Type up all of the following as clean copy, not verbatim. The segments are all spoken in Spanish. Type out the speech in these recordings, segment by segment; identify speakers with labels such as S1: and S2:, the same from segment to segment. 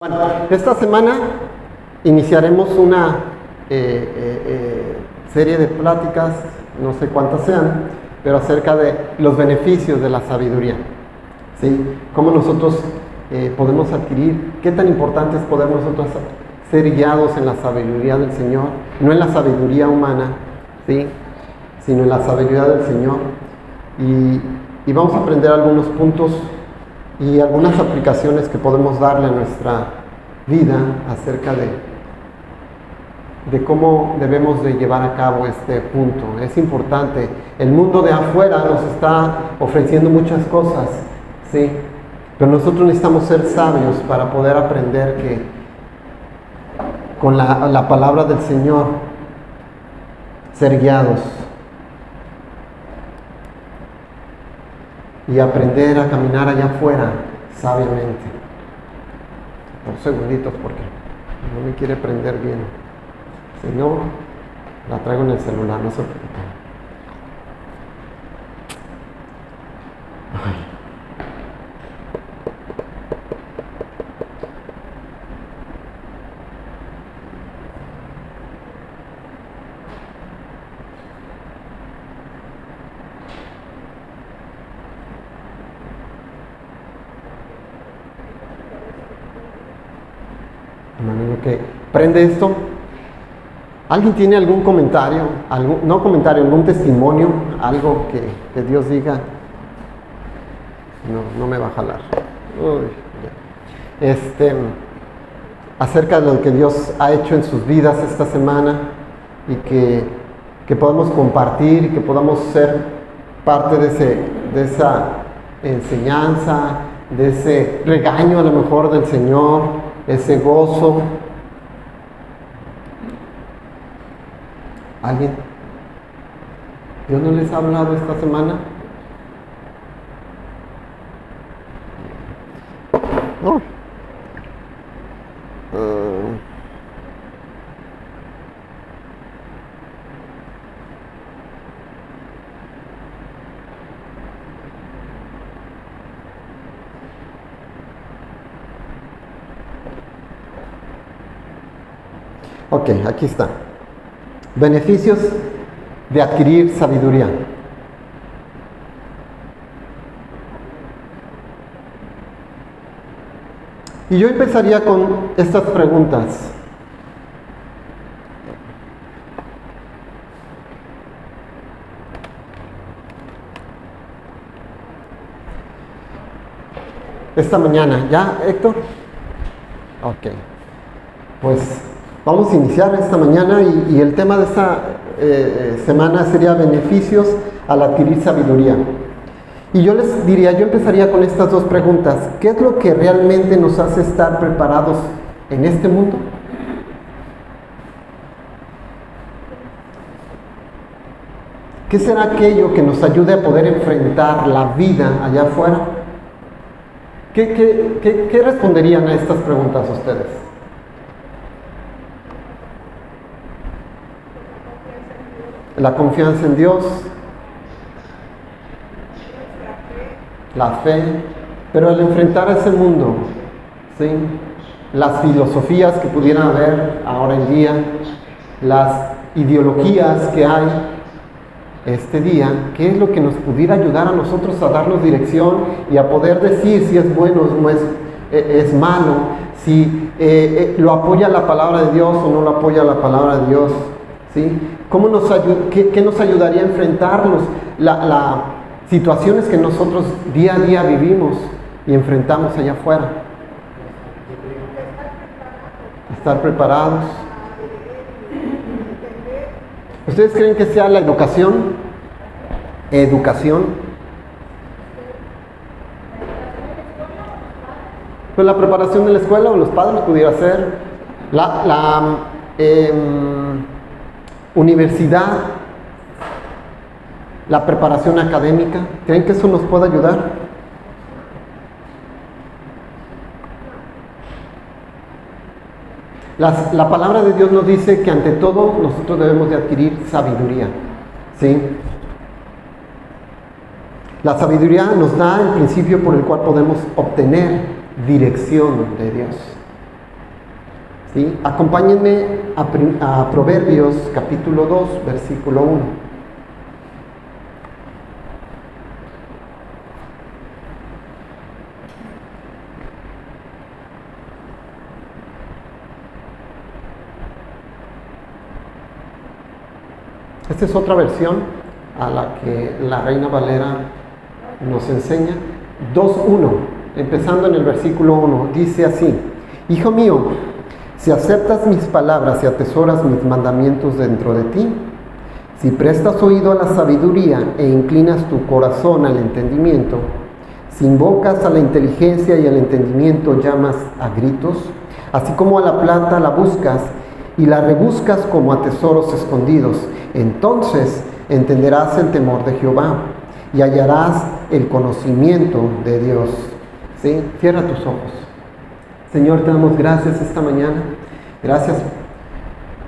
S1: Bueno, esta semana iniciaremos una serie de pláticas, no sé cuántas sean, pero acerca de los beneficios de la sabiduría. ¿Sí? Cómo nosotros podemos adquirir, qué tan importante es poder nosotros ser guiados en la sabiduría del Señor, no en la sabiduría humana, ¿sí? Sino en la sabiduría del Señor. Y vamos a aprender algunos puntos y algunas aplicaciones que podemos darle a nuestra vida acerca de cómo debemos de llevar a cabo este punto. Es importante. El mundo de afuera nos está ofreciendo muchas cosas, ¿sí? Pero nosotros necesitamos ser sabios para poder aprender que con la palabra del Señor, ser guiados y aprender a caminar allá afuera sabiamente. Por segunditos, porque no me quiere prender bien. Si no, la traigo en el celular, no se preocupen. Ay. Que prende esto. ¿Alguien tiene algún comentario? Algún testimonio, algo que Dios diga? No me va a jalar. Uy, ya. Acerca de lo que Dios ha hecho en sus vidas esta semana y que podamos compartir y que podamos ser parte de esa enseñanza, de ese regaño a lo mejor del Señor, ese gozo. ¿Alguien? ¿Dios no les ha hablado esta semana? No. Ok, aquí está. Beneficios de adquirir sabiduría. Y yo empezaría con estas preguntas. Esta mañana, ¿ya, Héctor? Ok. Pues vamos a iniciar esta mañana y el tema de esta semana sería beneficios al adquirir sabiduría. Y yo les diría, yo empezaría con estas dos preguntas. ¿Qué es lo que realmente nos hace estar preparados en este mundo? ¿Qué será aquello que nos ayude a poder enfrentar la vida allá afuera? ¿Qué responderían a estas preguntas ustedes? La confianza en Dios, la fe, pero al enfrentar ese mundo, ¿sí? Las filosofías que pudieran haber ahora en día, las ideologías que hay este día, ¿qué es lo que nos pudiera ayudar a nosotros a darnos dirección y a poder decir si es bueno o no es malo, si lo apoya la palabra de Dios o no lo apoya la palabra de Dios? ¿Sí? ¿Qué nos ayudaría a enfrentarnos las situaciones que nosotros día a día vivimos y enfrentamos allá afuera? Estar preparados. ¿Ustedes creen que sea la educación? Pues la preparación de la escuela o los padres pudiera ser. Universidad, la preparación académica. ¿Creen que eso nos puede ayudar? La palabra de Dios nos dice que ante todo nosotros debemos de adquirir sabiduría, ¿sí? La sabiduría nos da el principio por el cual podemos obtener dirección de Dios. ¿Sí? Acompáñenme a Proverbios capítulo 2, versículo 1. Esta es otra versión a la que la Reina Valera nos enseña. 2.1, empezando en el versículo 1, dice así: Hijo mío, si aceptas mis palabras y atesoras mis mandamientos dentro de ti, si prestas oído a la sabiduría e inclinas tu corazón al entendimiento, si invocas a la inteligencia y al entendimiento llamas a gritos, así como a la plata la buscas y la rebuscas como a tesoros escondidos, entonces entenderás el temor de Jehová y hallarás el conocimiento de Dios. ¿Sí? Cierra tus ojos. Señor, te damos gracias esta mañana. Gracias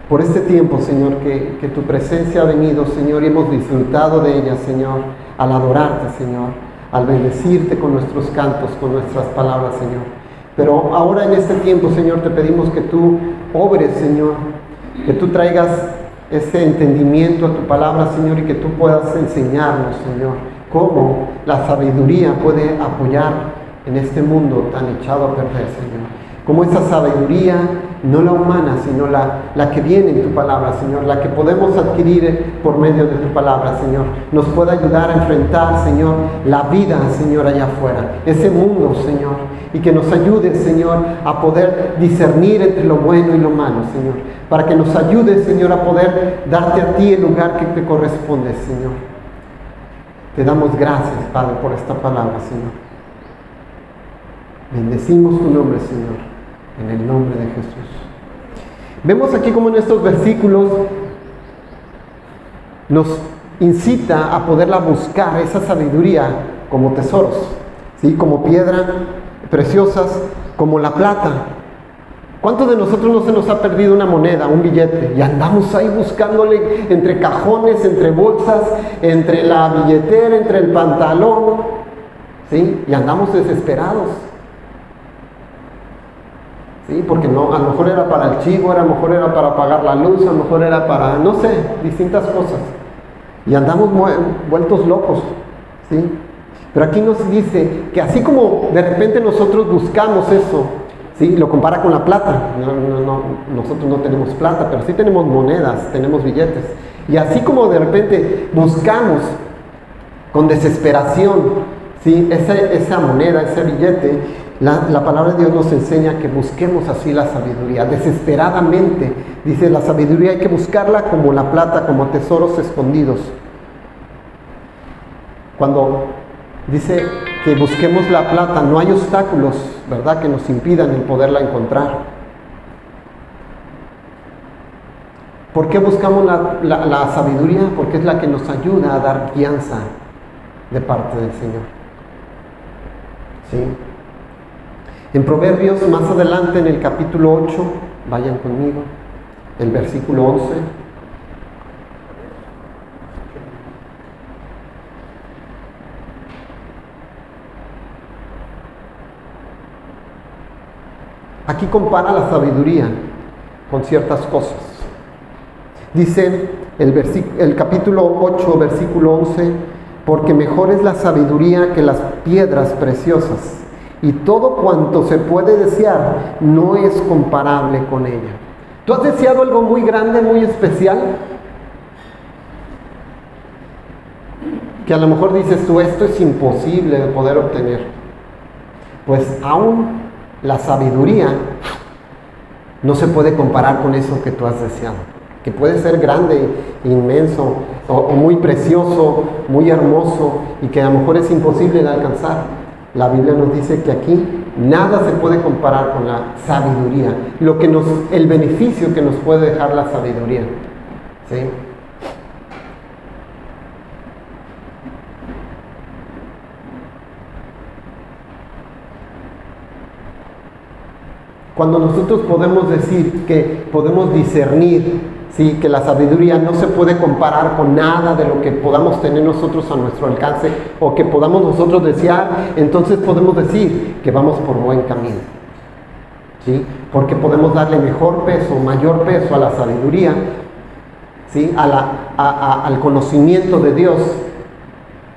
S1: por este tiempo, Señor, que tu presencia ha venido, Señor, y hemos disfrutado de ella, Señor, al adorarte, Señor, al bendecirte con nuestros cantos, con nuestras palabras, Señor. Pero ahora en este tiempo, Señor, te pedimos que tú obres, Señor, que tú traigas ese entendimiento a tu palabra, Señor, y que tú puedas enseñarnos, Señor, cómo la sabiduría puede apoyar en este mundo tan echado a perder, Señor. Como esa sabiduría, no la humana, sino la que viene en tu palabra, Señor, la que podemos adquirir por medio de tu palabra, Señor, nos puede ayudar a enfrentar, Señor, la vida, Señor, allá afuera, ese mundo, Señor, y que nos ayude, Señor, a poder discernir entre lo bueno y lo malo, Señor, para que nos ayude, Señor, a poder darte a ti el lugar que te corresponde, Señor. Te damos gracias, Padre, por esta palabra, Señor. Bendecimos tu nombre, Señor, en el nombre de Jesús. Vemos aquí como en estos versículos nos incita a poderla buscar, esa sabiduría, como tesoros, ¿sí? Como piedra preciosas, como la plata. ¿Cuántos de nosotros no se nos ha perdido una moneda, un billete? Y andamos ahí buscándole entre cajones, entre bolsas, entre la billetera, entre el pantalón, ¿sí? Y andamos desesperados. ¿Sí? Porque no, a lo mejor era para el chivo, a lo mejor era para pagar la luz, a lo mejor era para, no sé, distintas cosas. Y andamos vueltos locos, ¿sí? Pero aquí nos dice que así como de repente nosotros buscamos eso, ¿sí? Lo compara con la plata. Nosotros no tenemos plata, pero sí tenemos monedas, tenemos billetes. Y así como de repente buscamos con desesperación, ¿sí? esa moneda, ese billete, la palabra de Dios nos enseña que busquemos así la sabiduría, desesperadamente. Dice, la sabiduría hay que buscarla como la plata, como tesoros escondidos. Cuando dice que busquemos la plata, no hay obstáculos, ¿verdad?, que nos impidan el poderla encontrar. ¿Por qué buscamos la sabiduría? Porque es la que nos ayuda a dar guianza de parte del Señor. ¿Sí? En Proverbios, más adelante en el capítulo 8, vayan conmigo, el versículo 11. Aquí compara la sabiduría con ciertas cosas. Dice el capítulo 8, versículo 11, porque mejor es la sabiduría que las piedras preciosas, y todo cuanto se puede desear no es comparable con ella. ¿Tú has deseado algo muy grande, muy especial? Que a lo mejor dices tú, esto es imposible de poder obtener. Pues aún la sabiduría no se puede comparar con eso que tú has deseado. Que puede ser grande, inmenso, o muy precioso, muy hermoso, y que a lo mejor es imposible de alcanzar. La Biblia nos dice que aquí nada se puede comparar con la sabiduría, el beneficio que nos puede dejar la sabiduría. ¿Sí? Cuando nosotros podemos decir que podemos discernir, ¿sí?, que la sabiduría no se puede comparar con nada de lo que podamos tener nosotros a nuestro alcance o que podamos nosotros desear, entonces podemos decir que vamos por buen camino. ¿Sí? porque podemos darle mejor peso, mayor peso a la sabiduría, ¿sí? Al conocimiento de Dios,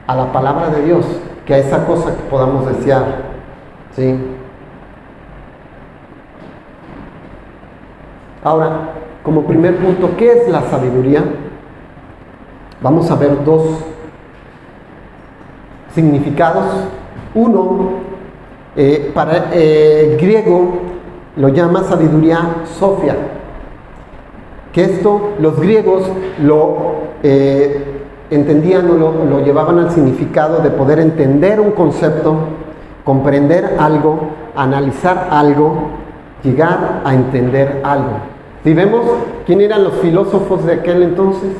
S1: a la palabra de Dios, que a esa cosa que podamos desear, ¿sí? Ahora, como primer punto, ¿qué es la sabiduría? Vamos a ver dos significados. Uno, para el griego lo llama sabiduría sofia, que esto los griegos lo entendían o lo llevaban al significado de poder entender un concepto, comprender algo, analizar algo, llegar a entender algo. Si vemos quién eran los filósofos de aquel entonces,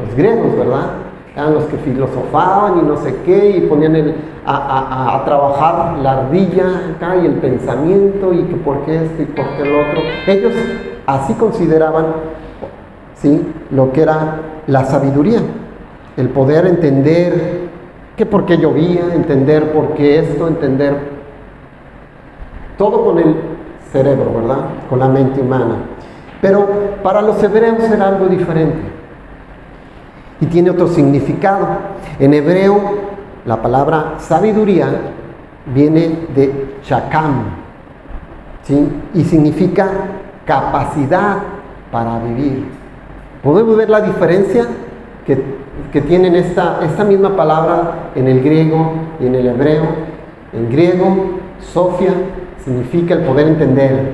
S1: los griegos, ¿verdad? Eran los que filosofaban y no sé qué, y ponían a trabajar la ardilla acá y el pensamiento, y que por qué esto y por qué lo otro. Ellos así consideraban, ¿sí?, lo que era la sabiduría, el poder entender que por qué llovía, entender por qué esto, entender todo con el cerebro, ¿verdad? Con la mente humana. Pero para los hebreos era algo diferente y tiene otro significado. En hebreo, la palabra sabiduría viene de chakam, ¿sí? Y significa capacidad para vivir. ¿Podemos ver la diferencia que tienen esta misma palabra en el griego y en el hebreo? En griego, sofia significa el poder entender,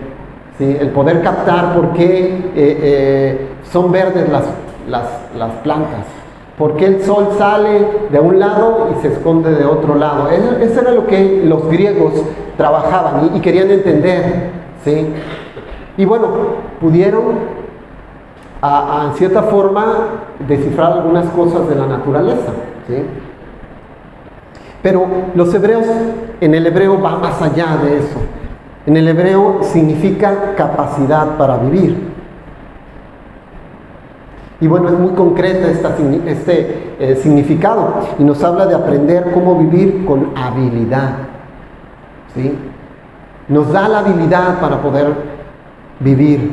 S1: ¿sí? El poder captar por qué son verdes las plantas, por qué el sol sale de un lado y se esconde de otro lado. Eso era lo que los griegos trabajaban y querían entender, ¿sí? Y bueno, pudieron en cierta forma descifrar algunas cosas de la naturaleza, ¿sí? Pero los hebreos, en el hebreo va más allá de eso. En el hebreo significa capacidad para vivir. Y bueno, es muy concreta este significado, y nos habla de aprender cómo vivir con habilidad, ¿sí? Nos da la habilidad para poder vivir.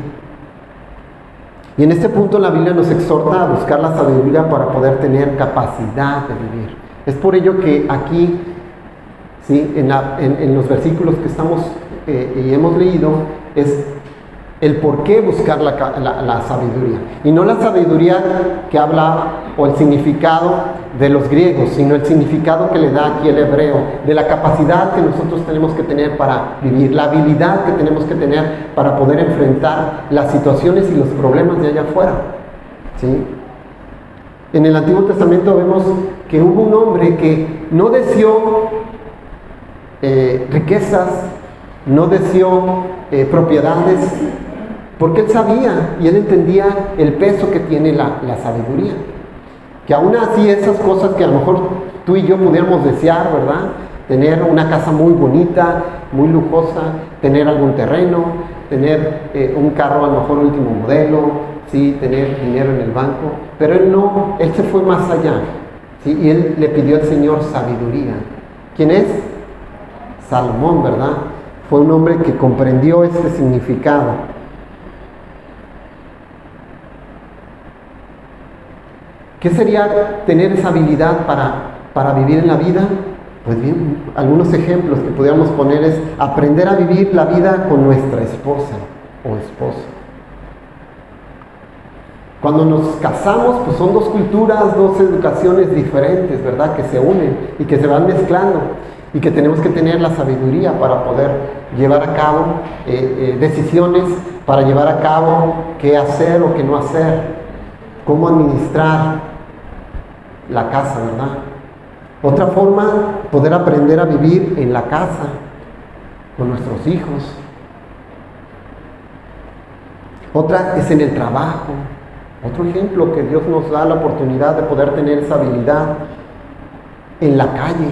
S1: Y en este punto la Biblia nos exhorta a buscar la sabiduría para poder tener capacidad de vivir. Es por ello que aquí, ¿sí?, en los versículos que estamos y hemos leído, es el por qué buscar la sabiduría. Y no la sabiduría que habla, o el significado de los griegos, sino el significado que le da aquí el hebreo, de la capacidad que nosotros tenemos que tener para vivir, la habilidad que tenemos que tener para poder enfrentar las situaciones y los problemas de allá afuera, ¿sí? En el Antiguo Testamento vemos que hubo un hombre que no deseó riquezas, no deseó propiedades, porque él sabía y él entendía el peso que tiene la sabiduría. Que aún así esas cosas que a lo mejor tú y yo pudiéramos desear, ¿verdad? Tener una casa muy bonita, muy lujosa, tener algún terreno, tener un carro a lo mejor último modelo, ¿sí?, tener dinero en el banco. Pero él no, él se fue más allá, ¿sí? Y él le pidió al Señor sabiduría. ¿Quién es? Salomón, ¿verdad? Fue un hombre que comprendió este significado. ¿Qué sería tener esa habilidad para vivir en la vida? Pues bien, algunos ejemplos que pudiéramos poner es aprender a vivir la vida con nuestra esposa o esposo. Cuando nos casamos, pues son dos culturas, dos educaciones diferentes, ¿verdad?, que se unen y que se van mezclando, y que tenemos que tener la sabiduría para poder llevar a cabo decisiones, para llevar a cabo qué hacer o qué no hacer, cómo administrar la casa, ¿verdad? Otra forma, poder aprender a vivir en la casa, con nuestros hijos. Otra es en el trabajo. Otro ejemplo que Dios nos da la oportunidad de poder tener esa habilidad en la calle.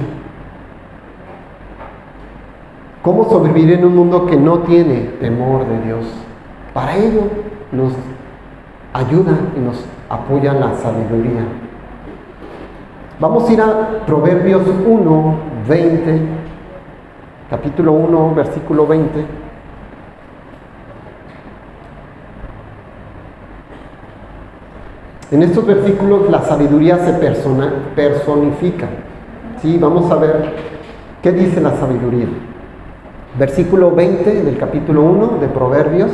S1: ¿Cómo sobrevivir en un mundo que no tiene temor de Dios? Para ello nos ayuda y nos apoya la sabiduría. Vamos a ir a Proverbios 1, 20, capítulo 1, versículo 20. En estos versículos la sabiduría se personifica. ¿Sí? Vamos a ver qué dice la sabiduría. Versículo 20 del capítulo 1 de Proverbios.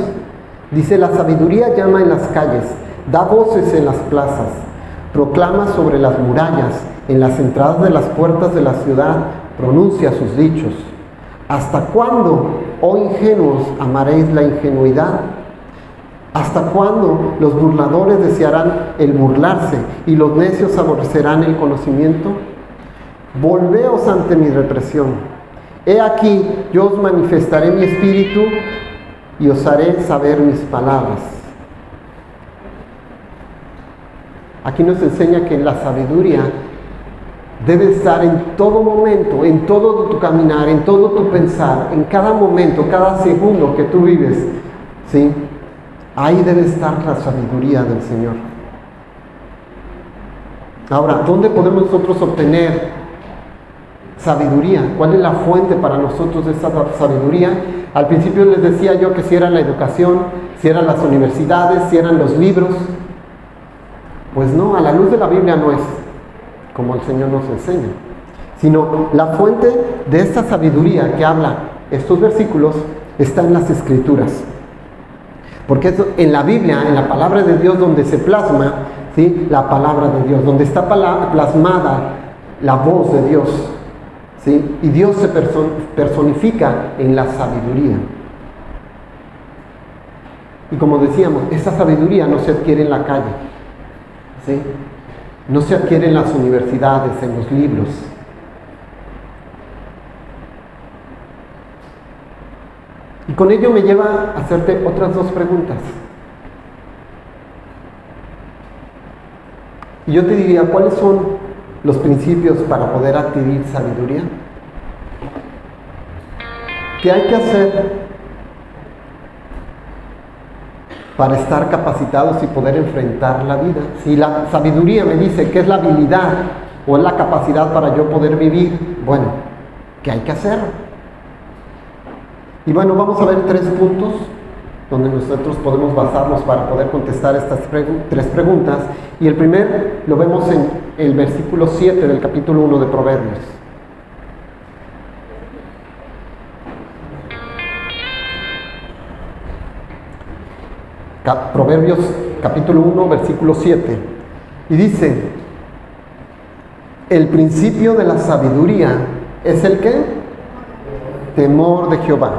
S1: Dice: la sabiduría llama en las calles, da voces en las plazas, proclama sobre las murallas, en las entradas de las puertas de la ciudad, pronuncia sus dichos. ¿Hasta cuándo, oh ingenuos, amaréis la ingenuidad? ¿Hasta cuándo los burladores desearán el burlarse y los necios aborrecerán el conocimiento? Volveos ante mi represión. He aquí, yo os manifestaré mi espíritu y os haré saber mis palabras. Aquí nos enseña que la sabiduría debe estar en todo momento, en todo tu caminar, en todo tu pensar, en cada momento, cada segundo que tú vives, ¿sí? Ahí debe estar la sabiduría del Señor. Ahora, ¿dónde podemos nosotros obtener sabiduría? ¿Cuál es la fuente para nosotros de esa sabiduría? Al principio les decía yo que si era la educación, si eran las universidades, si eran los libros. Pues no, a la luz de la Biblia no es como el Señor nos enseña, sino la fuente de esta sabiduría que habla estos versículos está en las Escrituras. Porque es en la Biblia, en la palabra de Dios, donde se plasma, ¿sí?, la palabra de Dios, donde está plasmada la voz de Dios, ¿sí? Y Dios se personifica en la sabiduría. Y como decíamos, esa sabiduría no se adquiere en la calle, ¿sí? No se adquiere en las universidades, en los libros. Y con ello me lleva a hacerte otras dos preguntas. Y yo te diría, ¿cuáles son los principios para poder adquirir sabiduría? ¿Qué hay que hacer para estar capacitados y poder enfrentar la vida? Si la sabiduría me dice que es la habilidad o es la capacidad para yo poder vivir, bueno, ¿qué hay que hacer? Y bueno, vamos a ver 3 puntos donde nosotros podemos basarnos para poder contestar estas 3 preguntas. Y el primer lo vemos en el versículo 7 del capítulo 1 de Proverbios. Proverbios capítulo 1, versículo 7. Y dice: el principio de la sabiduría es el ¿qué? Temor de Jehová.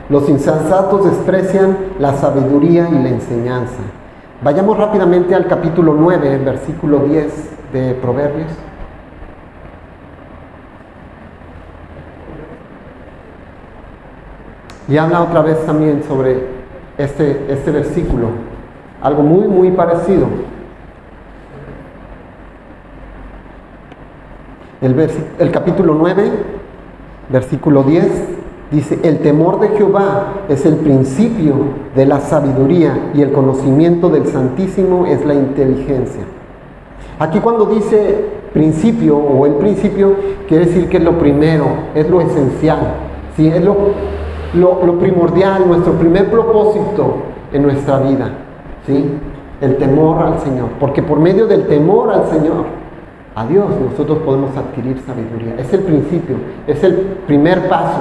S1: Los insensatos desprecian la sabiduría y la enseñanza. Vayamos rápidamente al capítulo 9, versículo 10 de Proverbios. Y habla otra vez también sobre este versículo, algo muy, muy parecido. El capítulo 9, versículo 10, dice: el temor de Jehová es el principio de la sabiduría y el conocimiento del Santísimo es la inteligencia. Aquí cuando dice principio o el principio, quiere decir que es lo primero, es lo esencial, ¿sí? Es lo primordial, nuestro primer propósito en nuestra vida, ¿sí? El temor al Señor, porque por medio del temor al Señor, a Dios, nosotros podemos adquirir sabiduría. Es el principio, es el primer paso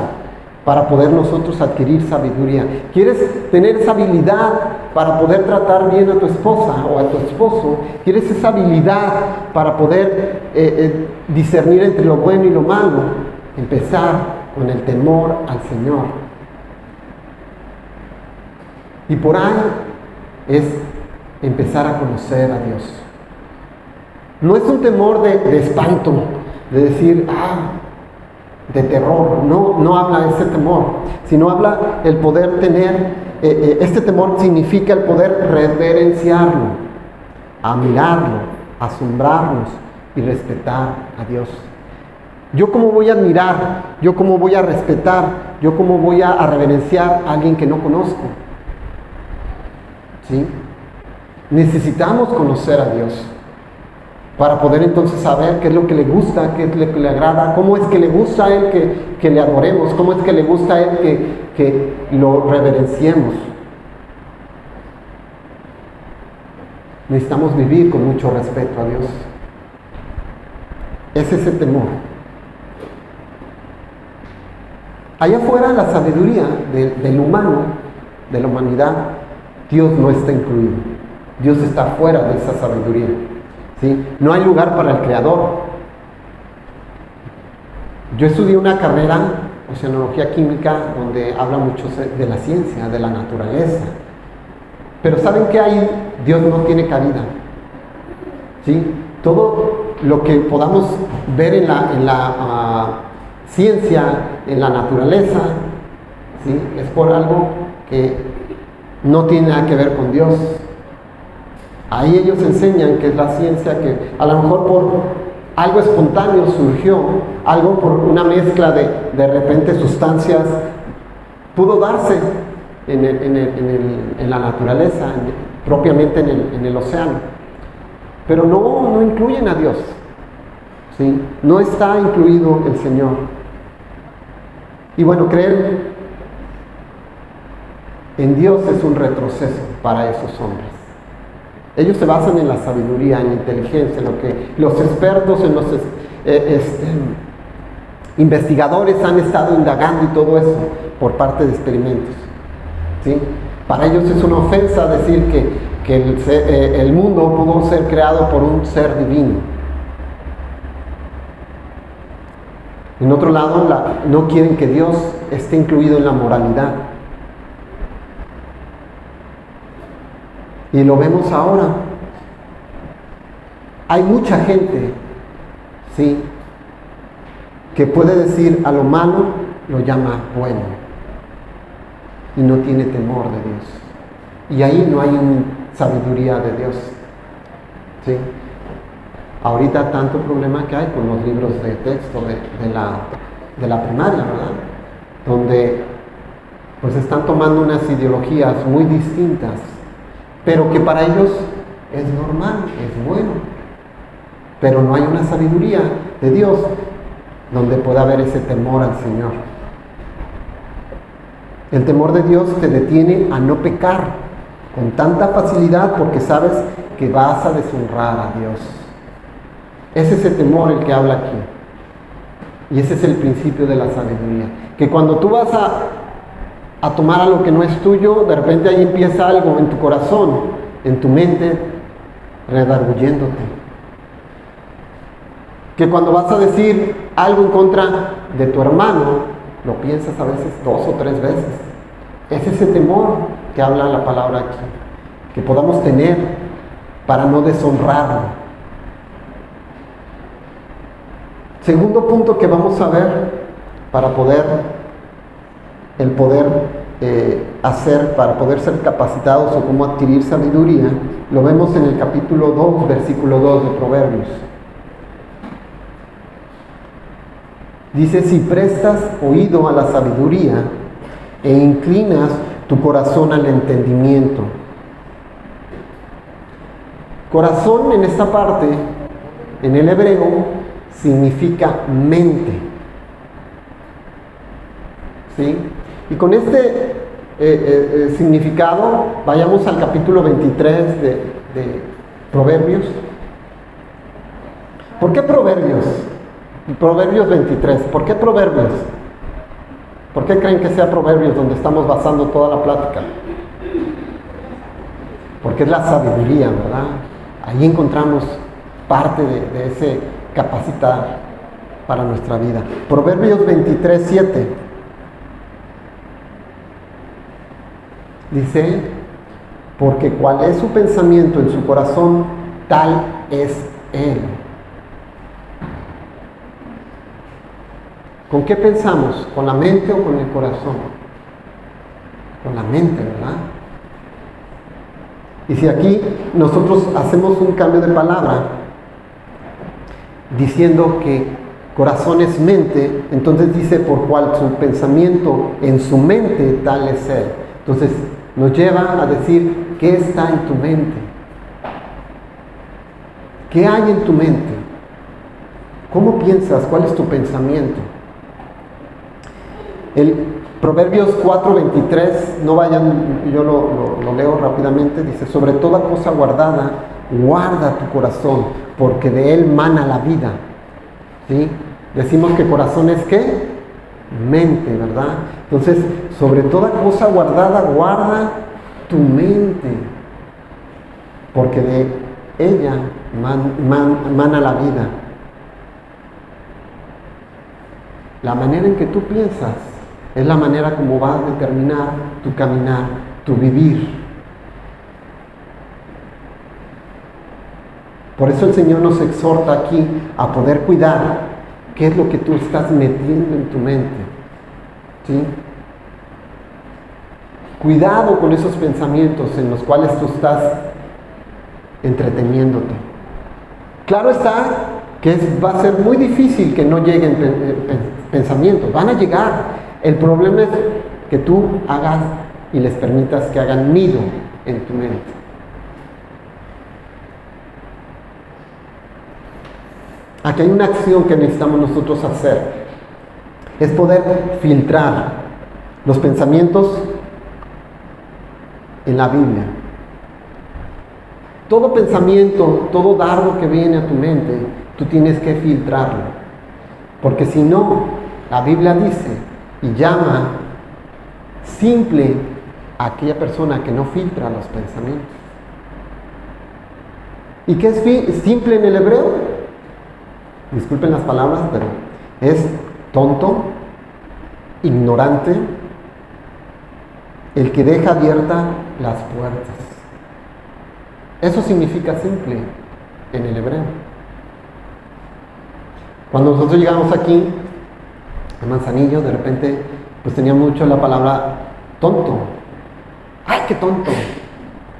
S1: para poder nosotros adquirir sabiduría. ¿Quieres tener esa habilidad para poder tratar bien a tu esposa o a tu esposo? ¿Quieres esa habilidad para poder discernir entre lo bueno y lo malo? Empezar con el temor al Señor. Y por ahí es empezar a conocer a Dios. No es un temor de espanto, de decir, de terror. No habla de ese temor, sino habla el poder tener, este temor significa el poder reverenciarlo, admirarlo, asombrarnos y respetar a Dios. Yo cómo voy a admirar, yo cómo voy a respetar, yo cómo voy a reverenciar a alguien que no conozco. ¿Sí? Necesitamos conocer a Dios para poder entonces saber qué es lo que le gusta, qué es lo que le agrada, cómo es que le gusta a Él que le adoremos, cómo es que le gusta a Él que lo reverenciemos. necesitamos vivir con mucho respeto a Dios. Es ese temor. Allá afuera, la sabiduría del humano, de la humanidad, Dios no está incluido. Dios está fuera de esa sabiduría, ¿sí? No hay lugar para el Creador. Yo estudié una carrera, Oceanología Química, donde habla mucho de la ciencia, de la naturaleza. Pero ¿saben qué hay? Dios no tiene cabida, ¿sí? Todo lo que podamos ver en la ciencia, en la naturaleza, ¿sí? Es por algo que no tiene nada que ver con Dios. Ahí ellos enseñan que es la ciencia que a lo mejor por algo espontáneo surgió, algo por una mezcla de repente sustancias, pudo darse en la naturaleza, propiamente en el océano. Pero no incluyen a Dios, ¿sí? No está incluido el Señor. Y bueno, creer en Dios es un retroceso para esos hombres. Ellos se basan en la sabiduría, en la inteligencia, en lo que los expertos, en los investigadores han estado indagando y todo eso por parte de experimentos, ¿sí? Para ellos es una ofensa decir que el mundo pudo ser creado por un ser divino. En otro lado, no quieren que Dios esté incluido en la moralidad. Y lo vemos ahora. Hay mucha gente, ¿sí?, que puede decir a lo malo, lo llama bueno. Y no tiene temor de Dios. Y ahí no hay una sabiduría de Dios, ¿sí? Ahorita tanto problema que hay con los libros de texto de la primaria, ¿verdad? Donde pues están tomando unas ideologías muy distintas, pero que para ellos es normal, es bueno. Pero no hay una sabiduría de Dios donde pueda haber ese temor al Señor. El temor de Dios te detiene a no pecar con tanta facilidad porque sabes que vas a deshonrar a Dios. Es ese temor el que habla aquí. Y ese es el principio de la sabiduría. Que cuando tú vas a tomar algo que no es tuyo, de repente ahí empieza algo en tu corazón, en tu mente, redarguyéndote. Que cuando vas a decir algo en contra de tu hermano, lo piensas a veces 2 o 3 veces. Es ese temor que habla la palabra aquí, que podamos tener para no deshonrarlo. Segundo punto que vamos a ver para poder ser capacitados o cómo adquirir sabiduría, lo vemos en el capítulo 2, versículo 2 de Proverbios. Dice: si prestas oído a la sabiduría e inclinas tu corazón al entendimiento. Corazón en esta parte, en el hebreo, significa mente. ¿Sí? Y con este significado, vayamos al capítulo 23 de Proverbios. ¿Por qué Proverbios? Proverbios 23. ¿Por qué Proverbios? ¿Por qué creen que sea Proverbios donde estamos basando toda la plática? Porque es la sabiduría, ¿verdad? Ahí encontramos parte de ese capacitar para nuestra vida. Proverbios 23, 7. Dice: porque cual es su pensamiento en su corazón, tal es él. ¿Con qué pensamos? ¿Con la mente o con el corazón? Con la mente, ¿verdad? Y si aquí nosotros hacemos un cambio de palabra diciendo que corazón es mente, entonces dice: por cual su pensamiento en su mente, tal es él. Entonces nos lleva a decir: ¿qué está en tu mente? ¿Qué hay en tu mente? ¿Cómo piensas? ¿Cuál es tu pensamiento? El Proverbios 4:23, no vayan, yo lo leo rápidamente, dice: sobre toda cosa guardada, guarda tu corazón, porque de él mana la vida. ¿Sí? Decimos que corazón es ¿qué? Mente, ¿verdad? Entonces, sobre toda cosa guardada, guarda tu mente, porque de ella mana la vida. La manera en que tú piensas es la manera como va a determinar tu caminar, tu vivir. Por eso el Señor nos exhorta aquí a poder cuidar qué es lo que tú estás metiendo en tu mente. ¿Sí? Cuidado con esos pensamientos en los cuales tú estás entreteniéndote. Claro está que va a ser muy difícil que no lleguen pensamientos, van a llegar. El problema es que tú hagas y les permitas que hagan nido en tu mente. Aquí hay una acción que necesitamos nosotros hacer, es poder filtrar los pensamientos en la Biblia. Todo pensamiento, todo dardo que viene a tu mente, tú tienes que filtrarlo. Porque si no, la Biblia dice y llama simple a aquella persona que no filtra los pensamientos. ¿Y qué es simple en el hebreo? Disculpen las palabras, pero es tonto, ignorante, el que deja abiertas las puertas. Eso significa simple en el hebreo. Cuando nosotros llegamos aquí a Manzanillo, de repente pues tenía mucho la palabra tonto. ¡Ay, qué tonto!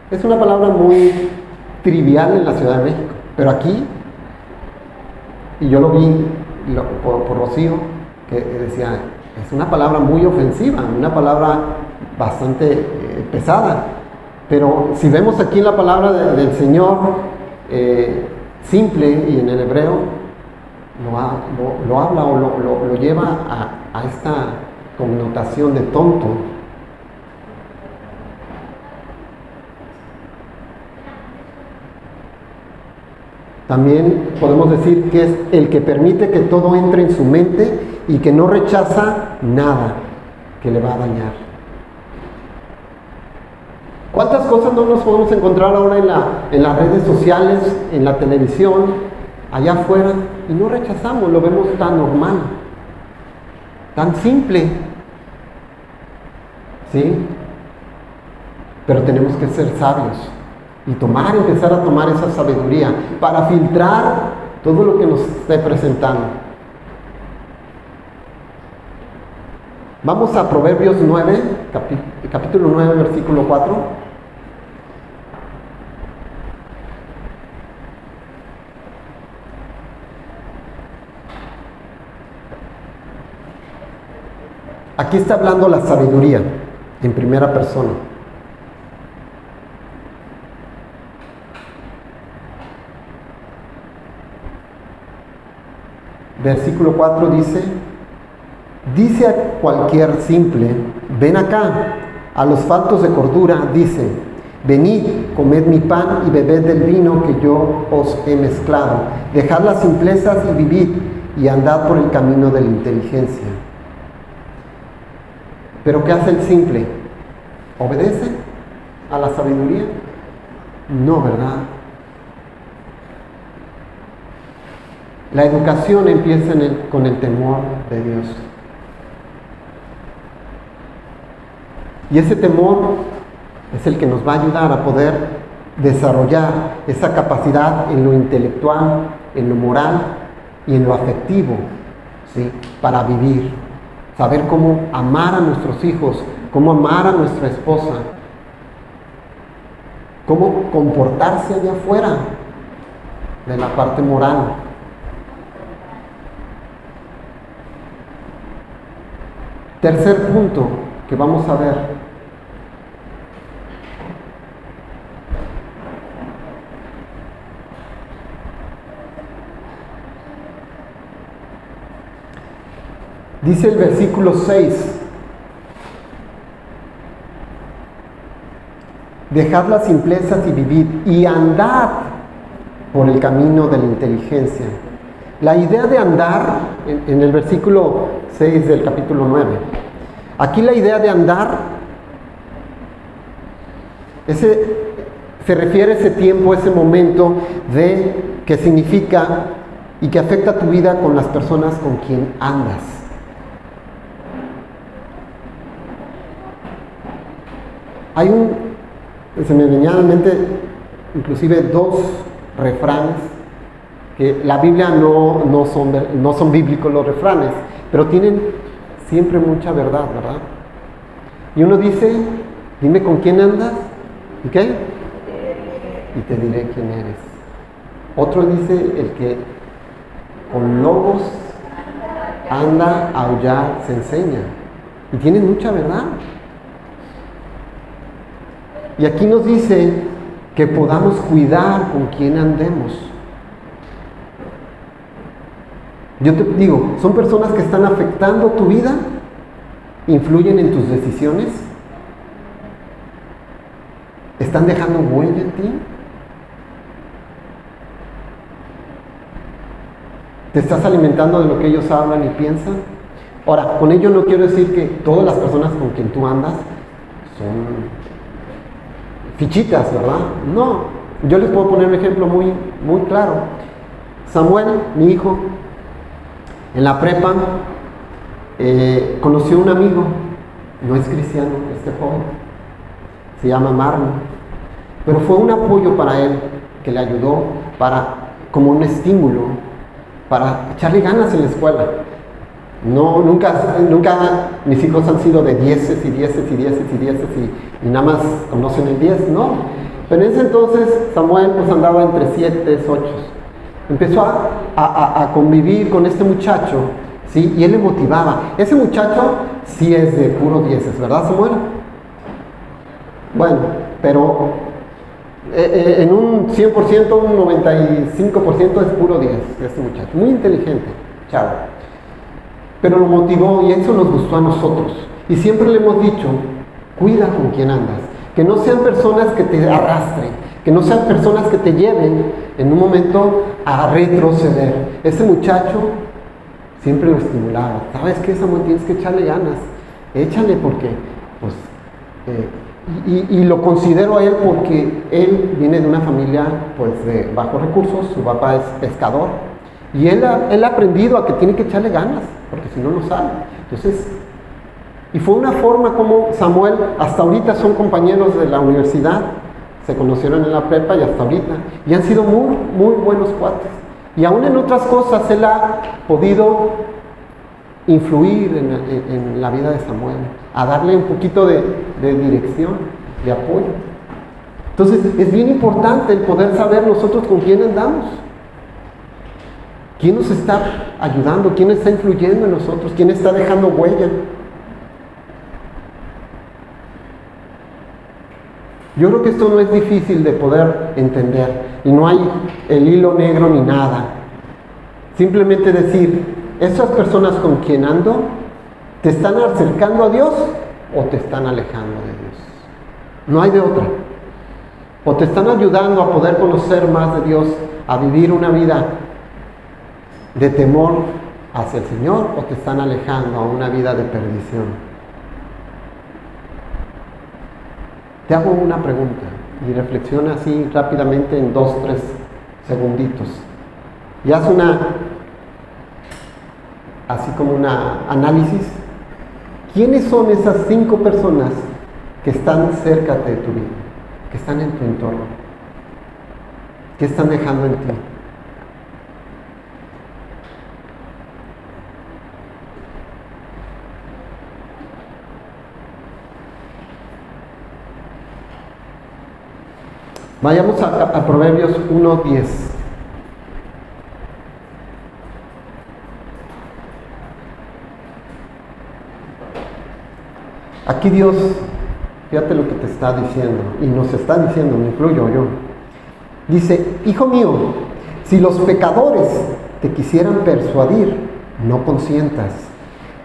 S1: Es una palabra muy trivial en la Ciudad de México, pero aquí, y yo lo vi por Rocío, que decía, es una palabra muy ofensiva, una palabra bastante pesada. Pero si vemos aquí la palabra del Señor, simple y en el hebreo, lo habla o lo lleva a esta connotación de tonto. También podemos decir que es el que permite que todo entre en su mente y que no rechaza nada que le va a dañar. ¿Cuántas cosas no nos podemos encontrar ahora en las redes sociales, en la televisión, allá afuera, y no rechazamos, lo vemos tan normal, tan simple? ¿Sí? Pero tenemos que ser sabios y empezar a tomar esa sabiduría para filtrar todo lo que nos esté presentando. Vamos a Proverbios 9, capítulo 9, versículo 4. Aquí está hablando la sabiduría en primera persona. Versículo 4 dice a cualquier simple, ven acá. A los faltos de cordura dice, venid, comed mi pan y bebed del vino que yo os he mezclado. Dejad las simplezas y vivid, y andad por el camino de la inteligencia. ¿Pero qué hace el simple? ¿Obedece a la sabiduría? No, ¿verdad? La educación empieza con el temor de Dios. Y ese temor es el que nos va a ayudar a poder desarrollar esa capacidad en lo intelectual, en lo moral y en lo afectivo, ¿sí? Para vivir. Saber cómo amar a nuestros hijos, cómo amar a nuestra esposa, cómo comportarse allá afuera de la parte moral. Tercer punto que vamos a ver. Dice el versículo 6, dejad las simplezas y vivid, y andad por el camino de la inteligencia. La idea de andar, en el versículo 6 del capítulo 9, aquí la idea de andar, se refiere a ese tiempo, ese momento que significa y que afecta tu vida con las personas con quien andas. Se me venían a la mente inclusive dos refranes, que la Biblia no son bíblicos los refranes, pero tienen siempre mucha verdad, ¿verdad? Y uno dice, dime con quién andas, ¿y qué? Y te diré quién eres. Otro dice, el que con lobos anda a aullar se enseña. Y tienen mucha verdad. Y aquí nos dice que podamos cuidar con quién andemos. Yo te digo, ¿son personas que están afectando tu vida? ¿Influyen en tus decisiones? ¿Están dejando huella en ti? ¿Te estás alimentando de lo que ellos hablan y piensan? Ahora, con ello no quiero decir que todas las personas con quien tú andas son fichitas, ¿verdad? No, yo les puedo poner un ejemplo muy, muy claro. Samuel, mi hijo, en la prepa, conoció a un amigo, no es cristiano, este joven, se llama Marlon, pero fue un apoyo para él, que le ayudó como un estímulo, para echarle ganas en la escuela. No, nunca mis hijos han sido de 10 y 10 y 10 y 10 y nada más conocen el 10, no. Pero en ese entonces Samuel pues andaba entre 7, 8. Empezó a convivir con este muchacho, ¿sí? Y él le motivaba. Ese muchacho sí es de puro 10, ¿verdad, Samuel? Bueno, pero en un 100%, un 95% es puro 10, este muchacho. Muy inteligente, chavo. Pero lo motivó y eso nos gustó a nosotros. Y siempre le hemos dicho, cuida con quién andas. Que no sean personas que te arrastren, que no sean personas que te lleven en un momento a retroceder. Ese muchacho siempre lo estimulaba. ¿Sabes qué, Samuel? Tienes que echarle ganas. Échale porque, pues, y lo considero a él porque él viene de una familia, pues, de bajos recursos. Su papá es pescador. Y él ha aprendido a que tiene que echarle ganas, porque si no, no sale. Entonces, y fue una forma como Samuel, hasta ahorita son compañeros de la universidad, se conocieron en la prepa y hasta ahorita, y han sido muy, muy buenos cuates. Y aún en otras cosas él ha podido influir en la vida de Samuel, a darle un poquito de dirección, de apoyo. Entonces, es bien importante el poder saber nosotros con quién andamos. ¿Quién nos está ayudando? ¿Quién está influyendo en nosotros? ¿Quién está dejando huella? Yo creo que esto no es difícil de poder entender y no hay el hilo negro ni nada. Simplemente decir, ¿esas personas con quien ando te están acercando a Dios o te están alejando de Dios? No hay de otra. O te están ayudando a poder conocer más de Dios, a vivir una vida de temor hacia el Señor, o te están alejando a una vida de perdición. Te hago una pregunta y reflexiona así rápidamente en 2, 3 segunditos y haz así como una análisis. ¿Quiénes son esas 5 personas que están cerca de tu vida, que están en tu entorno? ¿Qué están dejando en ti? Vayamos a Proverbios 1:10. Aquí Dios, fíjate lo que te está diciendo, y nos está diciendo, me incluyo yo. Dice, hijo mío, si los pecadores te quisieran persuadir, no consientas.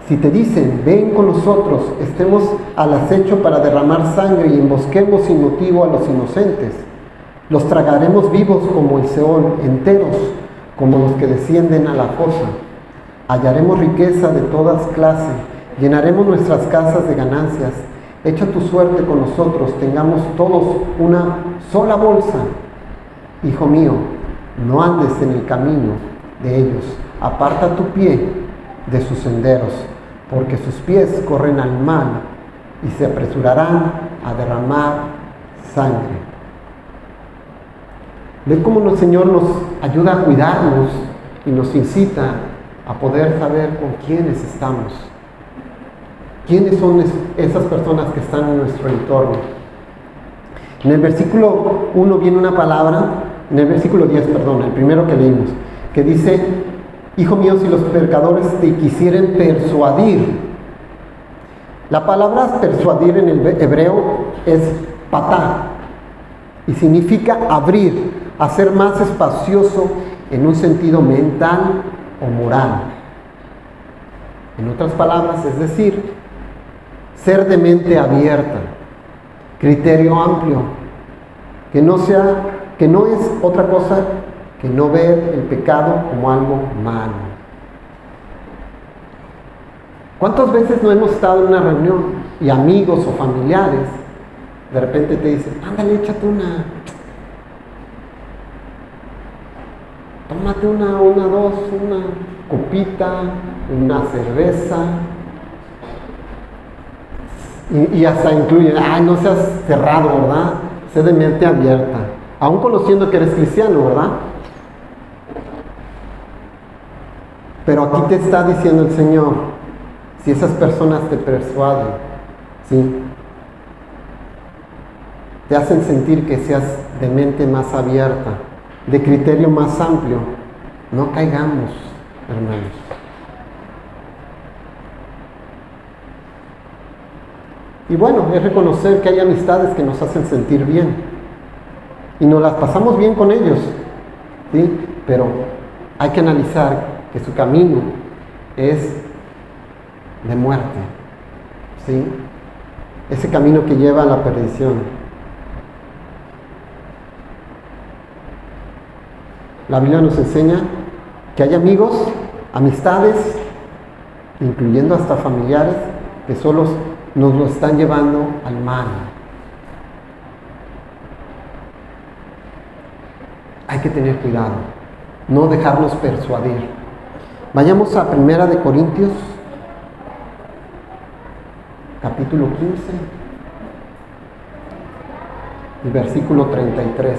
S1: Si te dicen, ven con nosotros, estemos al acecho para derramar sangre y embosquemos sin motivo a los inocentes. Los tragaremos vivos como el Seol, enteros como los que descienden a la fosa. Hallaremos riqueza de todas clases, llenaremos nuestras casas de ganancias. Echa tu suerte con nosotros, tengamos todos una sola bolsa. Hijo mío, no andes en el camino de ellos, aparta tu pie de sus senderos, porque sus pies corren al mal y se apresurarán a derramar sangre. ¿Ven cómo el Señor nos ayuda a cuidarnos y nos incita a poder saber con quiénes estamos? ¿Quiénes son esas personas que están en nuestro entorno? En el versículo 1 viene una palabra, en el versículo 10, perdón, el primero que leímos, que dice: hijo mío, si los pecadores te quisieren persuadir. La palabra persuadir en el hebreo es patá y significa abrir, hacer más espacioso en un sentido mental o moral. En otras palabras, es decir, ser de mente abierta, criterio amplio, que no es otra cosa que no ver el pecado como algo malo. ¿Cuántas veces no hemos estado en una reunión y amigos o familiares de repente te dicen: ándale, échate tómate una copita, una cerveza, y hasta incluyen: no seas cerrado, ¿verdad? Sé de mente abierta, aún conociendo que eres cristiano, ¿verdad? Pero aquí te está diciendo el Señor, si esas personas te persuaden, ¿sí?, te hacen sentir que seas de mente más abierta, de criterio más amplio, no caigamos, hermanos. Y bueno, es reconocer que hay amistades que nos hacen sentir bien y nos las pasamos bien con ellos, ¿sí? Pero hay que analizar que su camino es de muerte, ¿sí? Ese camino que lleva a la perdición. La Biblia nos enseña que hay amigos, amistades, incluyendo hasta familiares, que solo nos lo están llevando al mal. Hay que tener cuidado, no dejarnos persuadir. Vayamos a 1 Corintios, capítulo 15, y versículo 33.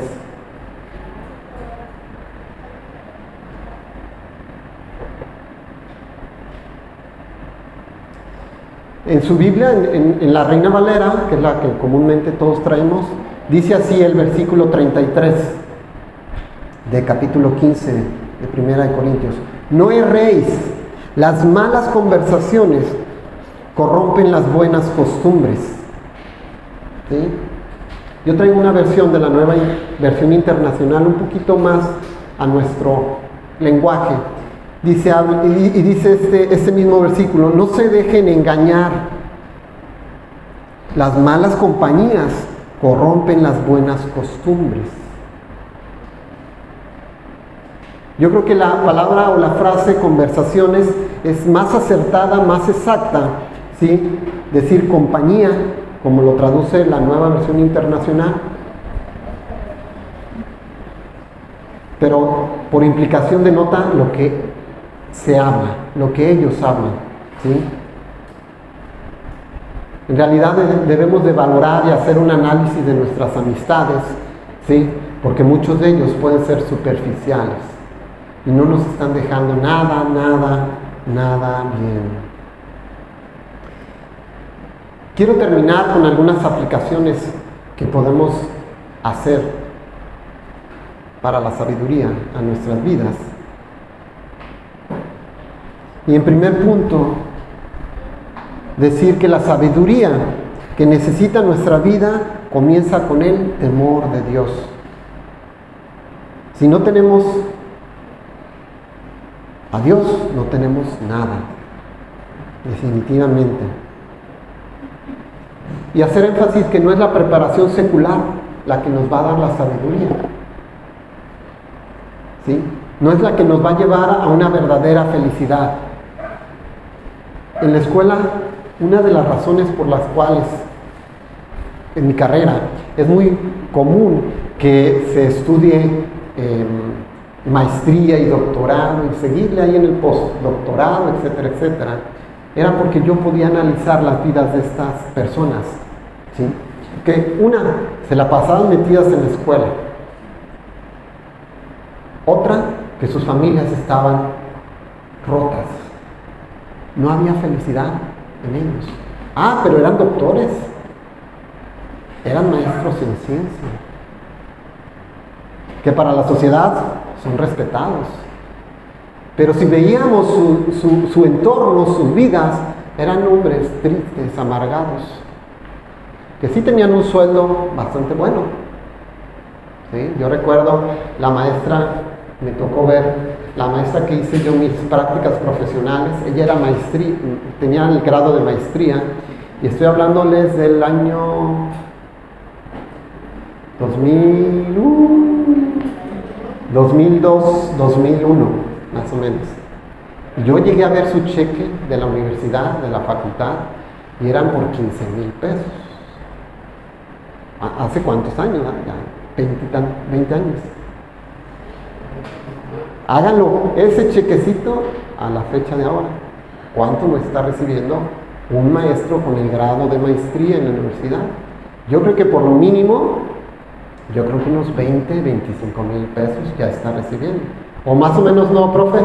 S1: En su Biblia, en la Reina Valera, que es la que comúnmente todos traemos, dice así el versículo 33 de capítulo 15 de 1 Corintios: no erréis, las malas conversaciones corrompen las buenas costumbres. ¿Sí? Yo traigo una versión de la nueva versión internacional un poquito más a nuestro lenguaje. Dice este mismo versículo: no se dejen engañar, las malas compañías corrompen las buenas costumbres. Yo creo que la palabra o la frase conversaciones es más acertada, más exacta, ¿sí? Decir compañía, como lo traduce la nueva versión internacional, pero por implicación denota lo que se habla, lo que ellos hablan, ¿sí? En realidad debemos de valorar y hacer un análisis de nuestras amistades, ¿sí? Porque muchos de ellos pueden ser superficiales y no nos están dejando nada bien. Quiero terminar con algunas aplicaciones que podemos hacer para la sabiduría a nuestras vidas. Y en primer punto, decir que la sabiduría que necesita nuestra vida comienza con el temor de Dios. Si no tenemos a Dios, no tenemos nada, definitivamente. Y hacer énfasis que no es la preparación secular, la que nos va a dar la sabiduría. ¿Sí? No es la que nos va a llevar a una verdadera felicidad. En la escuela, una de las razones por las cuales en mi carrera es muy común que se estudie maestría y doctorado y seguirle ahí en el postdoctorado, etcétera, etcétera, era porque yo podía analizar las vidas de estas personas, ¿sí? Que una, se la pasaban metidas en la escuela, otra, que sus familias estaban rotas, no había felicidad en ellos. Pero eran doctores, eran maestros en ciencia, que para la sociedad son respetados. Pero si veíamos su entorno, sus vidas, eran hombres tristes, amargados, que sí tenían un sueldo bastante bueno. ¿Sí? Yo recuerdo la maestra, me tocó ver, la maestra que hice yo mis prácticas profesionales, ella era maestría, tenía el grado de maestría, y estoy hablándoles del año 2002, 2001, más o menos. Yo llegué a ver su cheque de la universidad, de la facultad, y eran por 15,000 pesos. ¿Hace cuántos años? Ya 20 años. Háganlo, ese chequecito a la fecha de ahora. ¿Cuánto lo está recibiendo un maestro con el grado de maestría en la universidad? Yo creo que por lo mínimo, yo creo que unos 20, 25,000 pesos ya está recibiendo. O más o menos, ¿no, profe?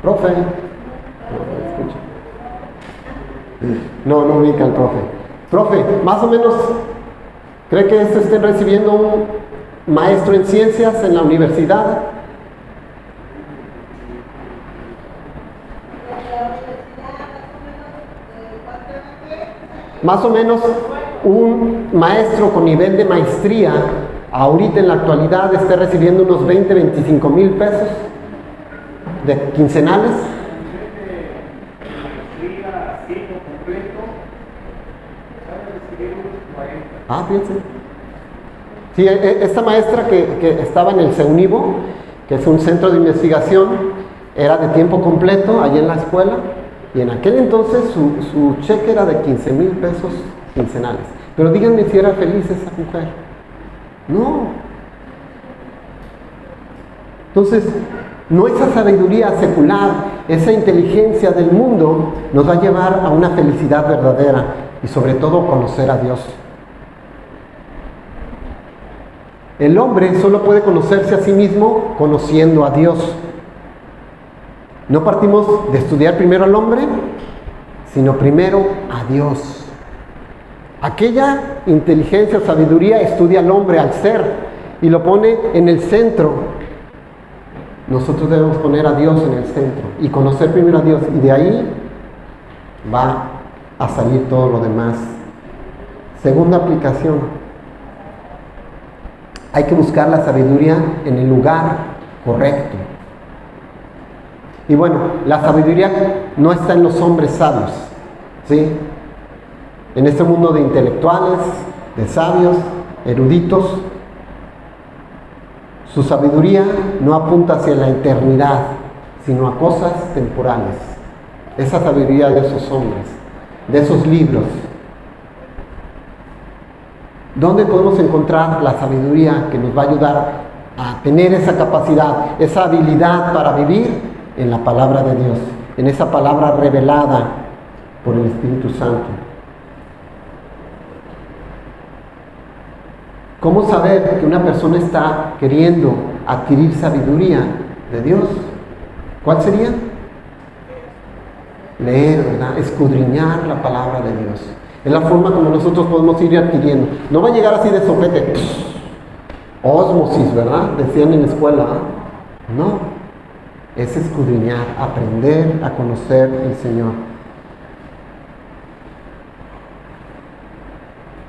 S1: Profe. Escucha. No ubica al profe. Profe, más o menos, ¿cree que estén recibiendo un maestro en ciencias en la universidad? Más o menos un maestro con nivel de maestría ahorita en la actualidad esté recibiendo unos 20, 25,000 pesos de quincenales. Fíjense. Sí, esta maestra que estaba en el CEUNIVO, que es un centro de investigación, era de tiempo completo allí en la escuela. Y en aquel entonces su cheque era de 15,000 pesos quincenales. Pero díganme si era feliz esa mujer. No. Entonces, no esa sabiduría secular, esa inteligencia del mundo nos va a llevar a una felicidad verdadera y sobre todo conocer a Dios. El hombre solo puede conocerse a sí mismo conociendo a Dios. No partimos de estudiar primero al hombre, sino primero a Dios. Aquella inteligencia o sabiduría estudia al hombre, al ser, y lo pone en el centro. Nosotros debemos poner a Dios en el centro y conocer primero a Dios, y de ahí va a salir todo lo demás. Segunda aplicación. Hay que buscar la sabiduría en el lugar correcto. Y bueno, la sabiduría no está en los hombres sabios, ¿sí? En este mundo de intelectuales, de sabios, eruditos, su sabiduría no apunta hacia la eternidad, sino a cosas temporales. Esa sabiduría de esos hombres, de esos libros. ¿Dónde podemos encontrar la sabiduría que nos va a ayudar a tener esa capacidad, esa habilidad para vivir? En la palabra de Dios, en esa palabra revelada por el Espíritu Santo. ¿Cómo saber que una persona está queriendo adquirir sabiduría de Dios? ¿Cuál sería? Leer, ¿verdad? Escudriñar la palabra de Dios. Es la forma como nosotros podemos ir adquiriendo. No va a llegar así de sopete. Ósmosis, ¿verdad? Decían en la escuela. No. Es escudriñar, aprender a conocer al Señor.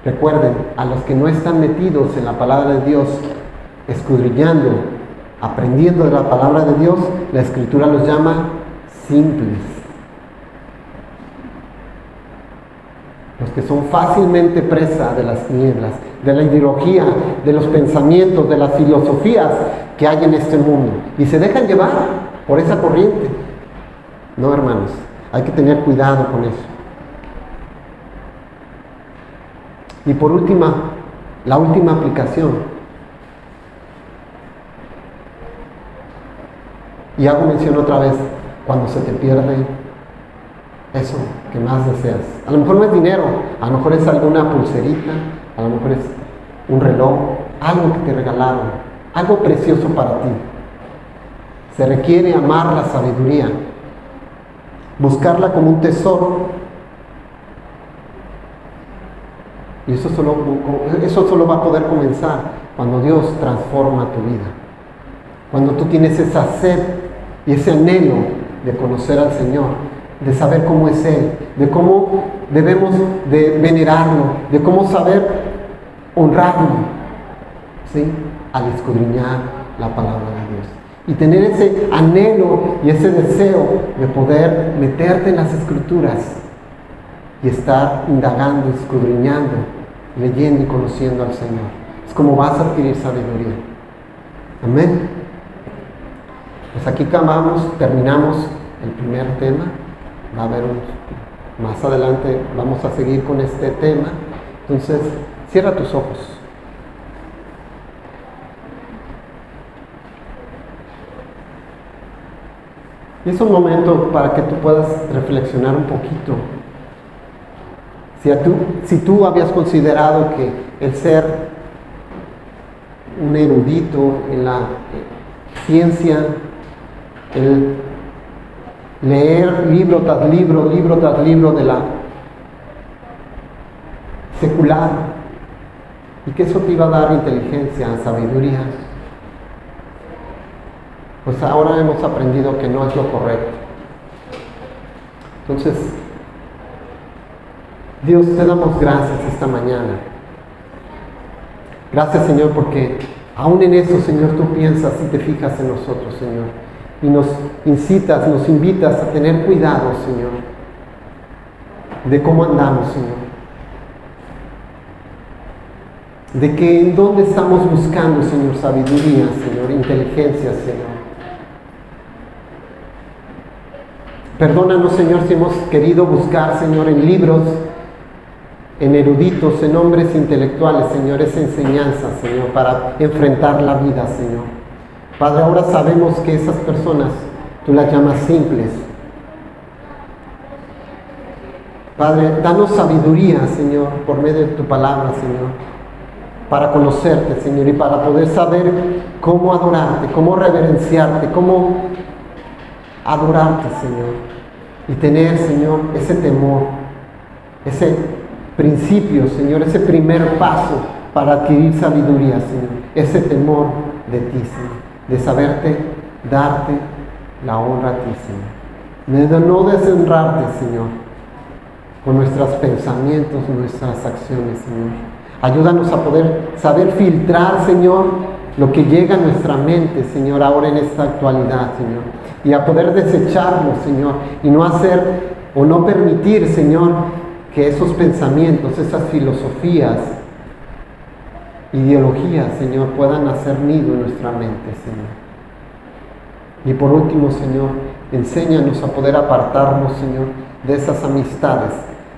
S1: Recuerden, a los que no están metidos en la palabra de Dios, escudriñando, aprendiendo de la palabra de Dios, la Escritura los llama simples. los que son fácilmente presa de las tinieblas, de la ideología, de los pensamientos, de las filosofías que hay en este mundo, y se dejan llevar por esa corriente. No, hermanos, hay que tener cuidado con eso. Y por la última aplicación, y hago mención otra vez, cuando se te pierde eso que más deseas. A lo mejor no es dinero, a lo mejor es alguna pulserita, a lo mejor es un reloj, algo que te regalaron, algo precioso para ti. Se requiere amar la sabiduría, buscarla como un tesoro. Y eso solo va a poder comenzar cuando Dios transforma tu vida. Cuando tú tienes esa sed y ese anhelo de conocer al Señor, de saber cómo es Él, de cómo debemos de venerarlo, de cómo saber honrarlo, ¿sí? Al escudriñar la palabra de Dios. Y tener ese anhelo y ese deseo de poder meterte en las Escrituras y estar indagando, escudriñando, leyendo y conociendo al Señor. Es como vas a adquirir sabiduría. Amén. Pues aquí terminamos el primer tema. Va a haber más adelante, vamos a seguir con este tema. Entonces, cierra tus ojos. Y es un momento para que tú puedas reflexionar un poquito. Si tú habías considerado que el ser un erudito en la ciencia, el leer libro tras libro de la secular, y que eso te iba a dar inteligencia, sabiduría, pues ahora hemos aprendido que no es lo correcto. Entonces, Dios, te damos gracias esta mañana. Gracias, Señor, porque aún en eso, Señor, tú piensas y te fijas en nosotros, Señor, y nos incitas, nos invitas a tener cuidado, Señor, de cómo andamos, Señor, de que en dónde estamos buscando, Señor, sabiduría, Señor, inteligencia, Señor. Perdónanos, Señor, si hemos querido buscar, Señor, en libros, en eruditos, en hombres intelectuales, Señor, esa enseñanza, Señor, para enfrentar la vida, Señor. Padre, ahora sabemos que esas personas, tú las llamas simples. Padre, danos sabiduría, Señor, por medio de tu palabra, Señor, para conocerte, Señor, y para poder saber cómo adorarte, cómo reverenciarte, cómo adorarte, Señor, y tener, Señor, ese temor, ese principio, Señor, ese primer paso para adquirir sabiduría, Señor, ese temor de ti, Señor, de saberte darte la honra a ti, Señor, de no deshonrarte, Señor, con nuestros pensamientos, nuestras acciones, Señor. Ayúdanos a poder saber filtrar, Señor, lo que llega a nuestra mente, Señor, ahora en esta actualidad, Señor, y a poder desecharlo, Señor, y no hacer o no permitir, Señor, que esos pensamientos, esas filosofías, ideologías, Señor, puedan hacer nido en nuestra mente, Señor. Y por último, Señor, enséñanos a poder apartarnos, Señor, de esas amistades,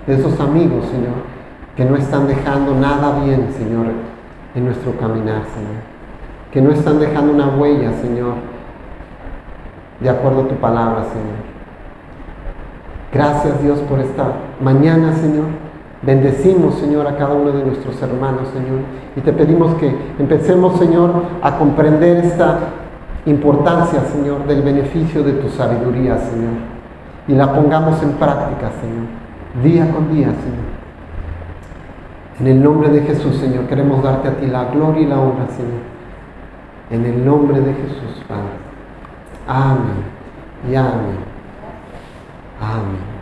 S1: de esos amigos, Señor, que no están dejando nada bien, Señor, en nuestro caminar, Señor, que no están dejando una huella, Señor, de acuerdo a tu palabra, Señor. Gracias, Dios, por esta mañana, Señor. Bendecimos, Señor, a cada uno de nuestros hermanos, Señor, y te pedimos que empecemos, Señor, a comprender esta importancia, Señor, del beneficio de tu sabiduría, Señor, y la pongamos en práctica, Señor, día con día, Señor. En el nombre de Jesús, Señor, queremos darte a ti la gloria y la honra, Señor. En el nombre de Jesús, Padre. Amén y amén. Amén.